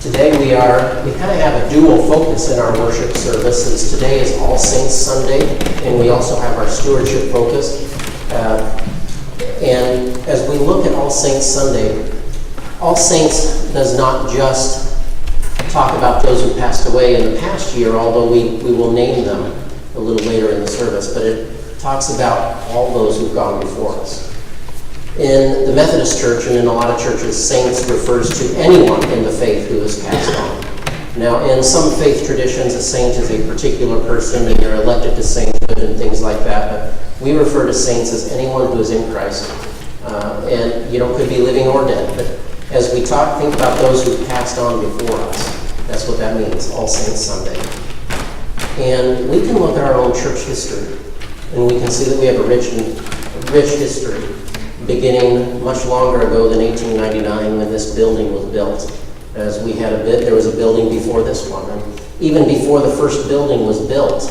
Today we kind of have a dual focus in our worship services. Today is All Saints Sunday, and we also have our stewardship focus. And as we look at All Saints Sunday, All Saints does not just talk about those who passed away in the past year, although we will name them a little later in the service, but it talks about all those who've gone before us. In the Methodist Church and in a lot of churches, saints refers to anyone in the faith who has passed on. Now, in some faith traditions, a saint is a particular person and you're elected to sainthood and things like that, but we refer to saints as anyone who is in Christ. And could be living or dead. But as we think about those who passed on before us, that's what that means, All Saints Sunday. And we can look at our own church history, and we can see that we have a rich history, beginning much longer ago than 1899 when this building was built. As we had there was a building before this one. And even before the first building was built,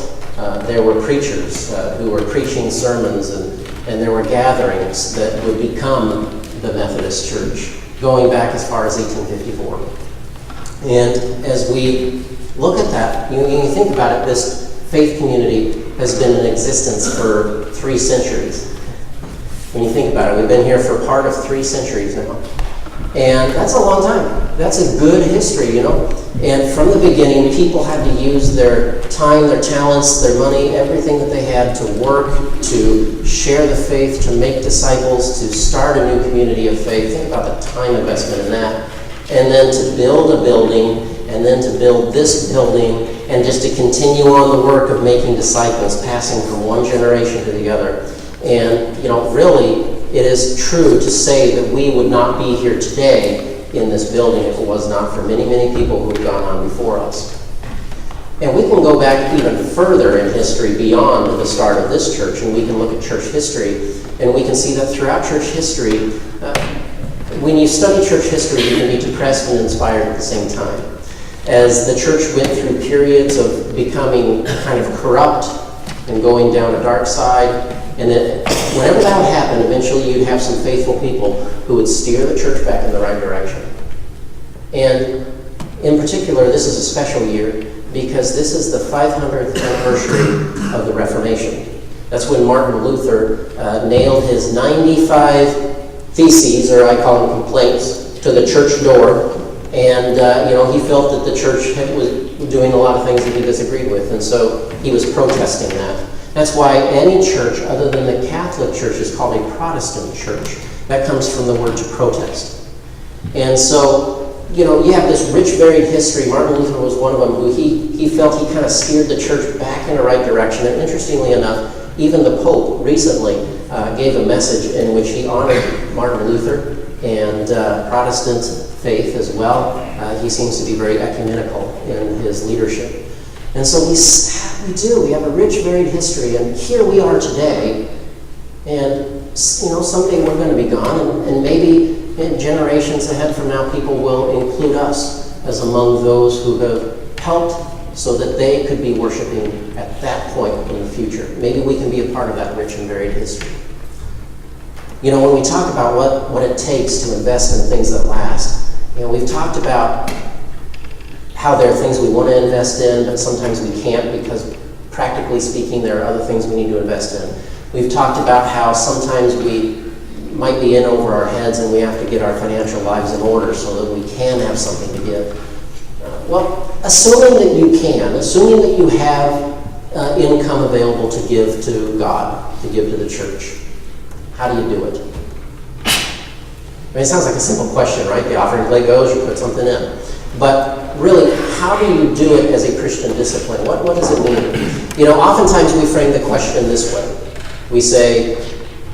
there were preachers who were preaching sermons, and there were gatherings that would become the Methodist Church, going back as far as 1854. And as we look at that, you think about it, this faith community has been in existence for 3 centuries. When you think about it, we've been here for part of 3 centuries now. And that's a long time. That's a good history, And from the beginning, people had to use their time, their talents, their money, everything that they had to work, to share the faith, to make disciples, to start a new community of faith. Think about the time investment in that. And then to build a building, and then to build this building, and just to continue on the work of making disciples, passing from one generation to the other. And, really, it is true to say that we would not be here today in this building if it was not for many, many people who have gone on before us. And we can go back even further in history beyond the start of this church, and we can look at church history, and we can see that throughout church history, when you study church history, you can be depressed and inspired at the same time. As the church went through periods of becoming kind of corrupt and going down a dark side, and then whenever that would happen, eventually you'd have some faithful people who would steer the church back in the right direction. And in particular, this is a special year because this is the 500th anniversary of the Reformation. That's when Martin Luther nailed his 95 theses, or I call them complaints, to the church door. And, he felt that the church was doing a lot of things that he disagreed with, and so he was protesting that. That's why any church other than the Catholic Church is called a Protestant church. That comes from the word to protest. And so, you have this rich, varied history. Martin Luther was one of them who he felt he kind of steered the church back in the right direction. And interestingly enough, even the Pope recently gave a message in which he honored Martin Luther and Protestant faith as well. He seems to be very ecumenical in his leadership. And so we have a rich, varied history, and here we are today, and someday we're going to be gone, and maybe in generations ahead from now, people will include us as among those who have helped so that they could be worshiping at that point in the future. Maybe we can be a part of that rich and varied history. When we talk about what it takes to invest in things that last, we've talked about how there are things we want to invest in, but sometimes we can't because, practically speaking, there are other things we need to invest in. We've talked about how sometimes we might be in over our heads and we have to get our financial lives in order so that we can have something to give. Assuming that you can, assuming that you have income available to give to God, to give to the church, how do you do it? It sounds like a simple question, right? The offering plate goes, you put something in. But really, how do you do it as a Christian discipline? What does it mean? Oftentimes we frame the question this way. We say,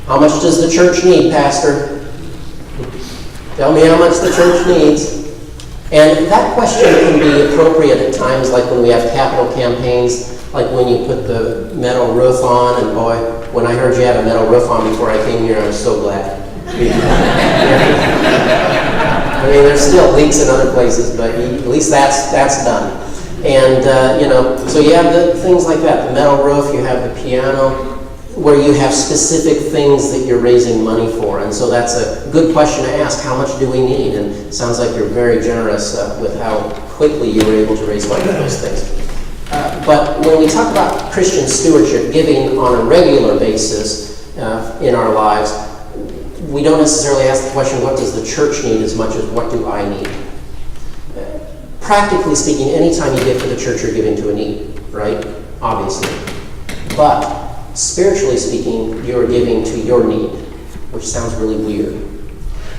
how much does the church need, Pastor? Tell me how much the church needs. And that question can be appropriate at times, like when we have capital campaigns, like when you put the metal roof on, and boy, when I heard you had a metal roof on before I came here, I was so glad. There's still leaks in other places, but at least that's done. And, so you have the things like that, the metal roof, you have the piano, where you have specific things that you're raising money for. And so that's a good question to ask. How much do we need? And it sounds like you're very generous with how quickly you were able to raise money for those things. But when we talk about Christian stewardship, giving on a regular basis in our lives, we don't necessarily ask the question, what does the church need, as much as what do I need? Practically speaking, anytime you give to the church, you're giving to a need, right? Obviously. But spiritually speaking, you're giving to your need, which sounds really weird.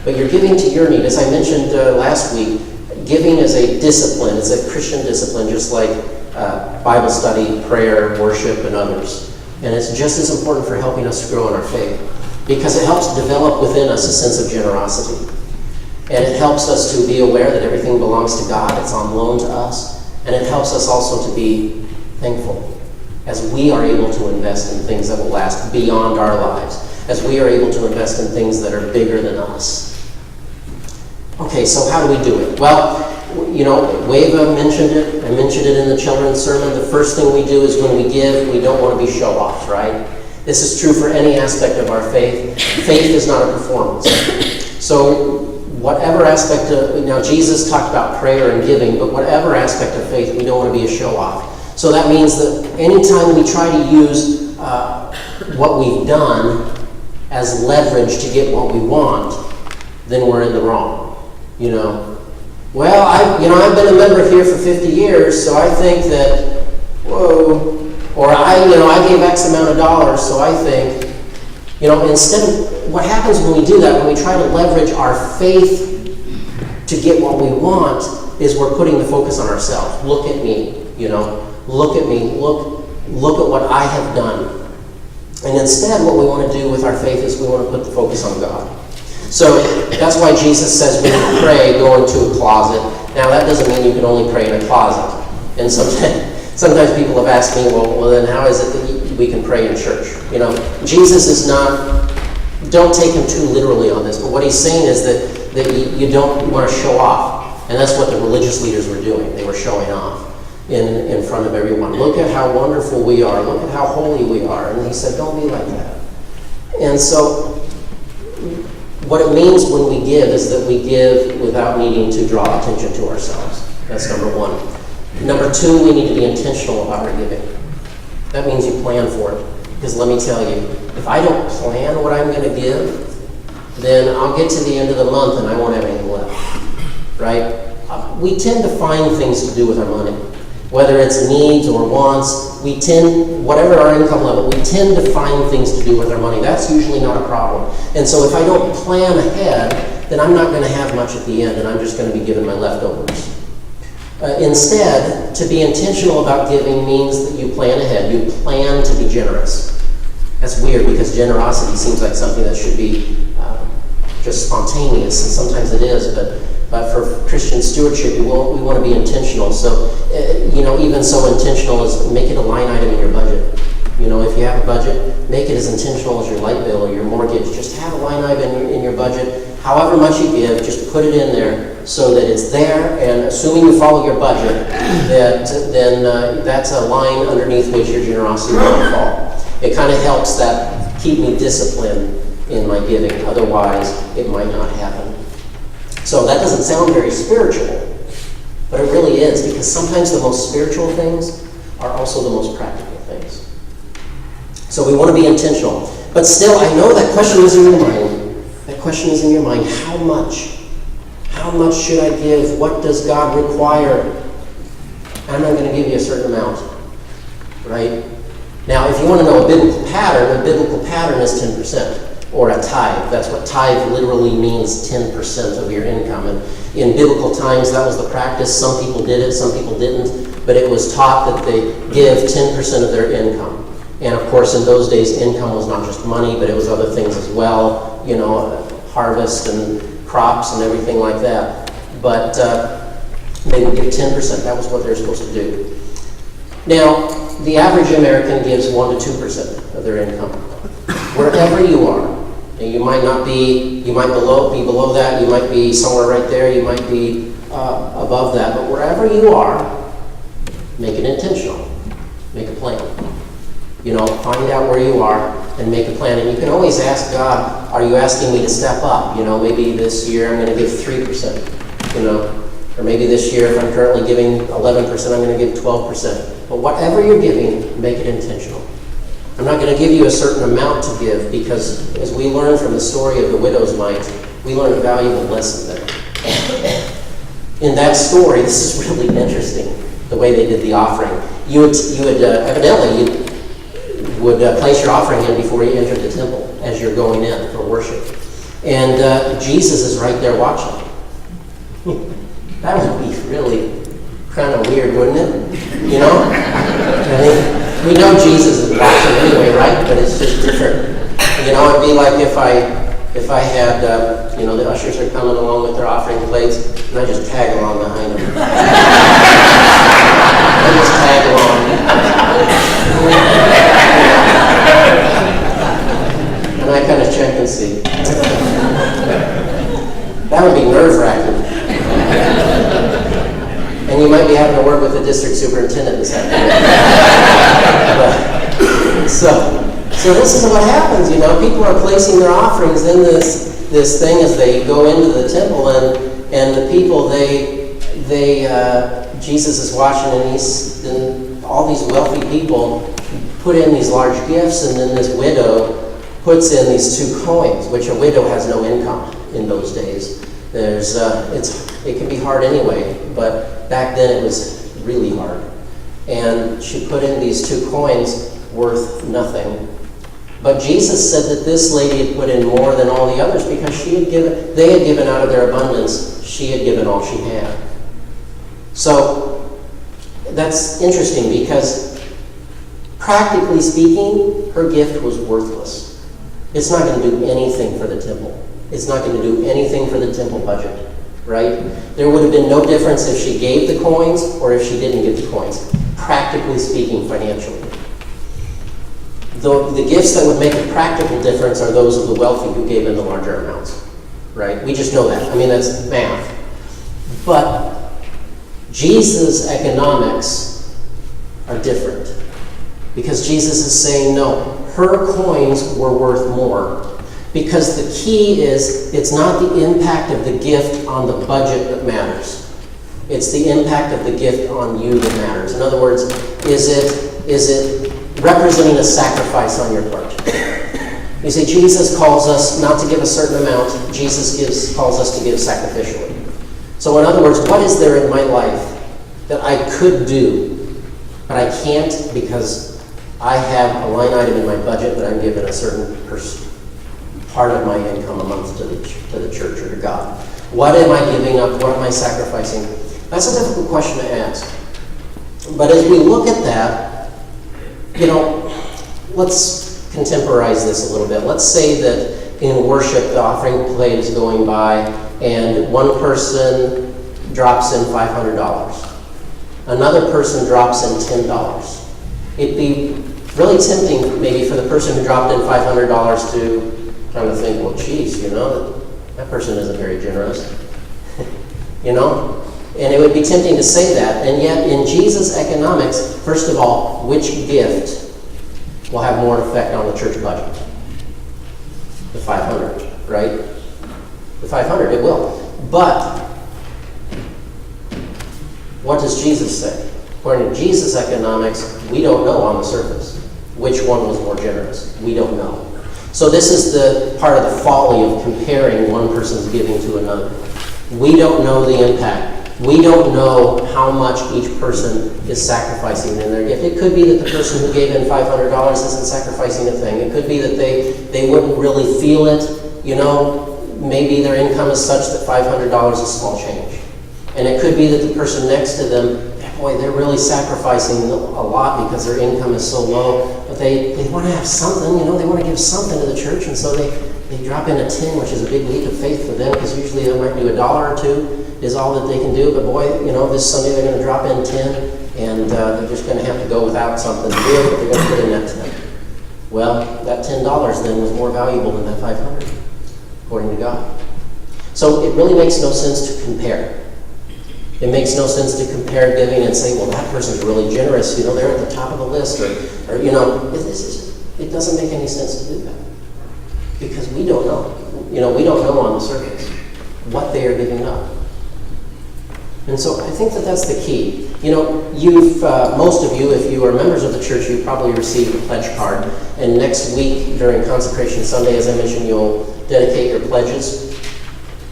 But you're giving to your need. As I mentioned last week, giving is a discipline. It's a Christian discipline, just like Bible study, prayer, worship, and others. And it's just as important for helping us to grow in our faith, because it helps develop within us a sense of generosity. And it helps us to be aware that everything belongs to God. It's on loan to us. And it helps us also to be thankful as we are able to invest in things that will last beyond our lives, as we are able to invest in things that are bigger than us. Okay, so how do we do it? Well, you know, Wava mentioned it. I mentioned it in the children's sermon. The first thing we do is when we give, we don't want to be show-offs, right? This is true for any aspect of our faith. Faith is not a performance. So whatever aspect of, now Jesus talked about prayer and giving, but whatever aspect of faith, we don't want to be a show-off. So that means that anytime we try to use what we've done as leverage to get what we want, then we're in the wrong. You know, well, I've been a member here for 50 years, so I think that, whoa, or I gave X amount of dollars, so I think, instead of, what happens when we do that, when we try to leverage our faith to get what we want, is we're putting the focus on ourselves. Look at me, look at me, look at what I have done. And instead, what we want to do with our faith is we want to put the focus on God. So that's why Jesus says when you pray, go into a closet. Now that doesn't mean you can only pray in a closet. And sometimes people have asked me, well then how is it that we can pray in church? Jesus is not, don't take him too literally on this, but what he's saying is that you don't want to show off. And that's what the religious leaders were doing. They were showing off in front of everyone. Look at how wonderful we are. Look at how holy we are. And he said, don't be like that. And so what it means when we give is that we give without needing to draw attention to ourselves. That's number one. Number two, we need to be intentional about our giving. That means you plan for it. Because let me tell you, if I don't plan what I'm going to give, then I'll get to the end of the month and I won't have anything left. Right? We tend to find things to do with our money. Whether it's needs or wants, whatever our income level, we tend to find things to do with our money. That's usually not a problem. And so if I don't plan ahead, then I'm not going to have much at the end, and I'm just going to be given my leftovers. Instead, to be intentional about giving means that you plan ahead. You plan to be generous. That's weird because generosity seems like something that should be just spontaneous, and sometimes it is, but for Christian stewardship, we want to be intentional. So, even so intentional as make it a line item in your budget. If you have a budget, make it as intentional as your light bill or your mortgage. Just have a line item in your budget. However much you give, just put it in there so that it's there. And assuming you follow your budget, then that's a line underneath which your generosity will fall. It kind of helps that keep me disciplined in my giving. Otherwise, it might not happen. So that doesn't sound very spiritual, but it really is, because sometimes the most spiritual things are also the most practical things. So we want to be intentional. But still, I know that question is in your mind. That question is in your mind. How much? How much should I give? What does God require? I'm not going to give you a certain amount, right? Now, if you want to know a biblical pattern is 10%. Or a tithe. That's what tithe literally means, 10% of your income. And in biblical times, that was the practice. Some people did it, some people didn't. But it was taught that they give 10% of their income. And of course, in those days, income was not just money, but it was other things as well. Harvest and crops and everything like that. But they would give 10%. That was what they're supposed to do. Now, the average American gives 1 to 2% of their income. Wherever you are. You might be below that, you might be somewhere right there, you might be above that, but wherever you are, make it intentional. Make a plan. Find out where you are, and make a plan. And you can always ask God, are you asking me to step up? Maybe this year I'm going to give 3%, or maybe this year if I'm currently giving 11%, I'm going to give 12%. But whatever you're giving, make it intentional. I'm not going to give you a certain amount to give, because as we learn from the story of the widow's mite, we learn a valuable lesson there. In that story, this is really interesting, the way they did the offering. You would place your offering in before you entered the temple as you're going in for worship. And Jesus is right there watching. That would be really kind of weird, wouldn't it? We know Jesus is watching anyway, right? But it's just different. It'd be like if I had, the ushers are coming along with their offering plates, and I just tag along behind them. I just tag along. And I kind of check and see. That would be nerve-wracking. And you might be having to work with the district superintendent this afternoon. So this is what happens, People are placing their offerings in this thing as they go into the temple, and the people, Jesus is watching, and all these wealthy people put in these large gifts, and then this widow puts in these 2 coins, which a widow has no income in those days. It can be hard anyway, but back then it was really hard. And she put in these 2 coins worth nothing. But Jesus said that this lady had put in more than all the others because they had given out of their abundance. She had given all she had. So that's interesting because practically speaking, her gift was worthless. It's not going to do anything for the temple. It's not going to do anything for the temple budget, right? There would have been no difference if she gave the coins or if she didn't give the coins, practically speaking, financially. The gifts that would make a practical difference are those of the wealthy who gave in the larger amounts, right? We just know that. That's math. But Jesus' economics are different because Jesus is saying, no, her coins were worth more. Because the key is, it's not the impact of the gift on the budget that matters. It's the impact of the gift on you that matters. In other words, is it representing a sacrifice on your part? You see, Jesus calls us not to give a certain amount. Jesus calls us to give sacrificially. So in other words, what is there in my life that I could do, but I can't because I have a line item in my budget that I'm giving a certain part of my income a month to the church or to God? What am I giving up? What am I sacrificing? That's a difficult question to ask. But as we look at that, let's contemporize this a little bit. Let's say that in worship, the offering plate is going by, and one person drops in $500. Another person drops in $10. It'd be really tempting maybe for the person who dropped in $500 to kind of think, well, geez, that person isn't very generous. And it would be tempting to say that. And yet, in Jesus' economics, first of all, which gift will have more effect on the church budget? The 500, right? The 500, it will. But what does Jesus say? According to Jesus' economics, we don't know on the surface which one was more generous. We don't know. So this is the part of the folly of comparing one person's giving to another. We don't know the impact. We don't know how much each person is sacrificing in their gift. It could be that the person who gave in $500 isn't sacrificing a thing. It could be that they wouldn't really feel it. Maybe their income is such that $500 is small change. And it could be that the person next to them, boy, they're really sacrificing a lot because their income is so low, but they want to have something, they want to give something to the church, and so they drop in a 10, which is a big leap of faith for them, because usually they might do $1 or $2 is all that they can do, but boy, this Sunday they're going to drop in 10, and they're just going to have to go without something to do, but they're going to put in that 10. Well, that $10 then was more valuable than that 500, according to God. So it really makes no sense to compare. It makes no sense to compare giving and say, well, that person's really generous. They're at the top of the list. Or it doesn't make any sense to do that. Because we don't know. We don't know on the surface what they are giving up. And so I think that that's the key. Most of you, if you are members of the church, you've probably received a pledge card. And next week, during Consecration Sunday, as I mentioned, you'll dedicate your pledges.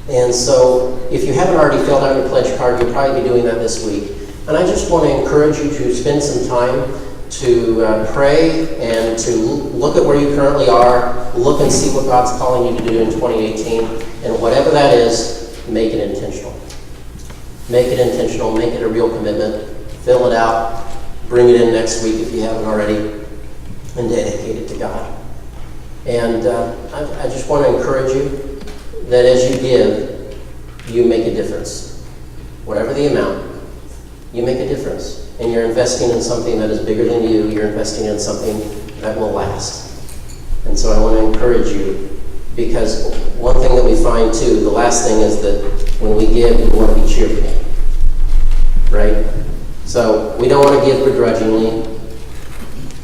And so if you haven't already filled out your pledge card, you'll probably be doing that this week. And I just want to encourage you to spend some time to pray and to look at where you currently are, look and see what God's calling you to do in 2018. And whatever that is, make it intentional. Make it intentional, make it a real commitment, fill it out, bring it in next week if you haven't already, and dedicate it to God. And I just want to encourage you that as you give, you make a difference. Whatever the amount, you make a difference. And you're investing in something that is bigger than you. You're investing in something that will last. And so I want to encourage you, because one thing that we find too, the last thing is that when we give, we want to be cheerful. Right? So we don't want to give begrudgingly.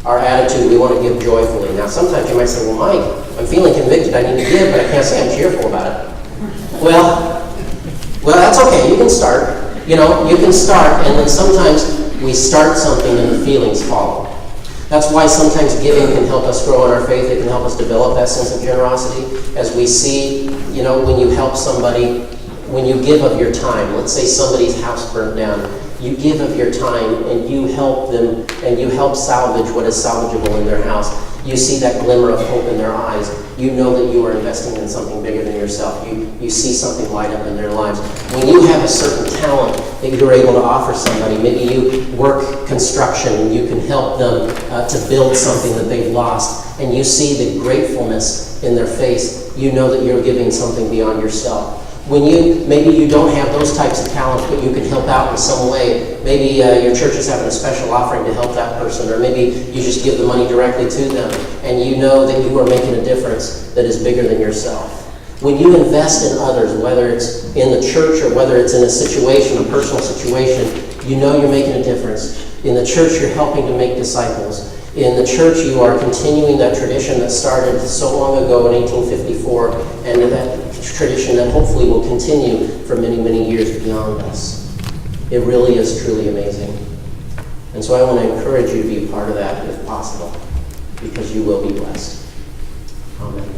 Our attitude, we want to give joyfully. Now sometimes you might say, well, Mike, I'm feeling convicted, I need to give, but I can't say I'm cheerful about it. Well, that's okay, you can start. You can start, and then sometimes we start something and the feelings follow. That's why sometimes giving can help us grow in our faith. It can help us develop that sense of generosity. As we see, when you help somebody, when you give of your time, let's say somebody's house burnt down, you give of your time and you help them and you help salvage what is salvageable in their house. You see that glimmer of hope in their eyes. You know that you are investing in something bigger than yourself. You see something light up in their lives. When you have a certain talent that you're able to offer somebody, maybe you work construction and you can help them to build something that they've lost, and you see the gratefulness in their face, you know that you're giving something beyond yourself. Maybe you don't have those types of talents, but you can help out in some way. Maybe your church is having a special offering to help that person, or maybe you just give the money directly to them, and you know that you are making a difference that is bigger than yourself. When you invest in others, whether it's in the church or whether it's in a situation, a personal situation, you know you're making a difference. In the church, you're helping to make disciples. In the church, you are continuing that tradition that started so long ago in 1854, and that tradition that hopefully will continue for many, many years beyond us. It really is truly amazing. And so I want to encourage you to be a part of that if possible, because you will be blessed. Amen.